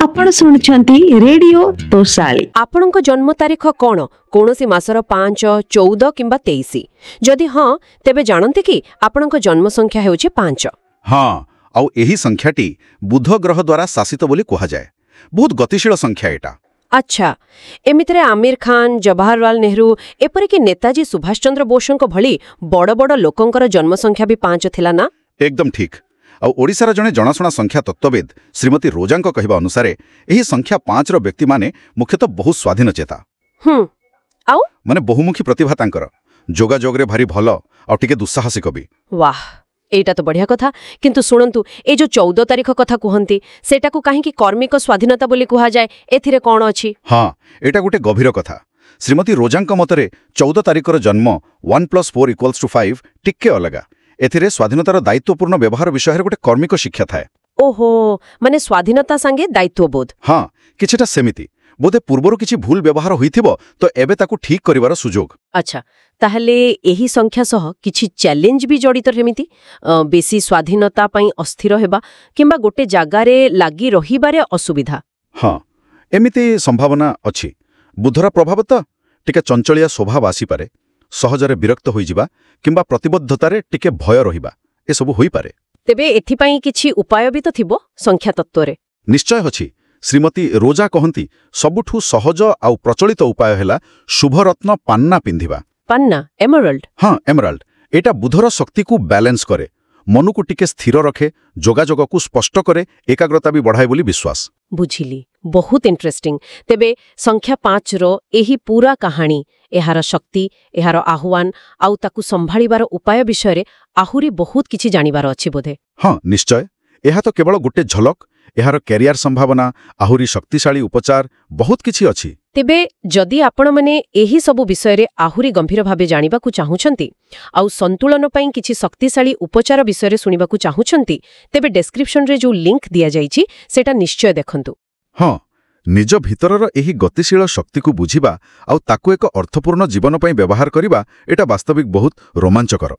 आपण शुणुछंती रेडियो तोसाली। आपणक जन्म तारीख कौन कौनसी मासर 5, 14 किंबा 23? जदि हाँ तेबे जानते कि आपणक जन्म संख्या हेउछि 5। हाँ आउ एही संख्याटी बुध ग्रह द्वारा शासित बोली कहा जाए। बहुत गतिशील संख्या एटा। अच्छा एमितरे आमिर खान, जवाहरलाल नेहरू एपरिक नेताजी सुभाष चंद्र बोसଙ୍କ भली बड़ बड़ लोकंकर जन्म संख्या भी 5 थिला ना? एकदम ठीक। आउ ओडिशार जने जनाशुना संख्या तत्ववेद श्रीमती रोजांक कहवा अनुसार एही संख्या 5 व्यक्ति माने मुख्यतः बहुत स्वाधीन चेता। आउ माने बहुमुखी प्रतिभा तांकर, जोगाजोगरे भारी भल आ टिके दुस्साहसिक भी। वाह एटा तो बढ़िया कथा। किंतु शुणंतु ए जो 14 तारीख कथा कहंती सेटा को काहे कि कर्मिक स्वाधीनता बोली कहा जाए, एथिरे कोन अछि? हाँ एटा गोटे गभीर कथा। श्रीमती रोजांक मतरे 14 तारीखर जन्म 1 + 4 = 5 टिके अलगा। एथिरे स्वाधीनतार दायित्वपूर्ण व्यवहार विषय गोटे कर्मिक शिक्षा थाए। ओहो माने स्वाधीनता संगे दायित्वबोध। हाँ किछटा सेमिति बोधे पूर्वरु किछि भूल व्यवहार होइथिबो तो एबे ताकू ठीक करिवार सुजोग। अच्छा ताहले एही संख्या सह किछि चैलेंज भी जड़ित रेमिति बेसी स्वाधीनता पई अस्थिर हेबा किंबा गोटे जागारे लागी रहिबारे असुविधा? हाँ एमिति संभावना अछि। बुधर प्रभाव तो टिके चंचलिया स्वभाव आसी पारे, सहजरे विरक्त होइजिबा किंबा प्रतिबद्धतारे टिके भय रहिबा ए सब होई पारे। तेबे एथिपई किछि उपाय भी तो थिबो संख्या तत्वरे? निश्चय अछि। श्रीमती रोजा कहंती सबुठु सहज आउ प्रचलित उपाय हैला शुभरत्न पान्ना पिंधिबा। पान्ना एमराल्ड? हाँ एमराल्ड। एटा बुधर शक्ति को बैलेंस करे, मनु को टिके स्थिर रखे, जोगाजोग को स्पष्ट करे, एकाग्रता भी बढ़ाए बोली विश्वास। बुझिली, बहुत इंटरेस्टिंग। तेबे संख्या 5 रो एही पूरा कहानी, एहार शक्ति, एहार आह्वान आउ ताकू संभाळिबार उपाय विषय आहुरी बहुत किछि जानिबार अछि बोधे। हाँ निश्चय। एहा तो केवल गोटे झलक, एहार कैरियर संभावना, आहुरी शक्तिशाली उपचार बहुत किछि अछि। तेबे जदि आपण माने एही सबु विषय रे आहुरी गंभीर भाबे जानिबाकू चाहुछंती आउ संतुलन पई किछि शक्तिशाली उपचार विषय रे सुनिबाकू चाहुछंती, तेबे डिस्क्रिप्शन रे जो लिंक दिया जाइछि सेटा निश्चय देखंतु। हाँ निज भितरर एही गतिशील शक्ति को बुझिबा आउ ताकू एक अर्थपूर्ण जीवन पई व्यवहार करिबा एटा वास्तविक बहुत रोमांचकर।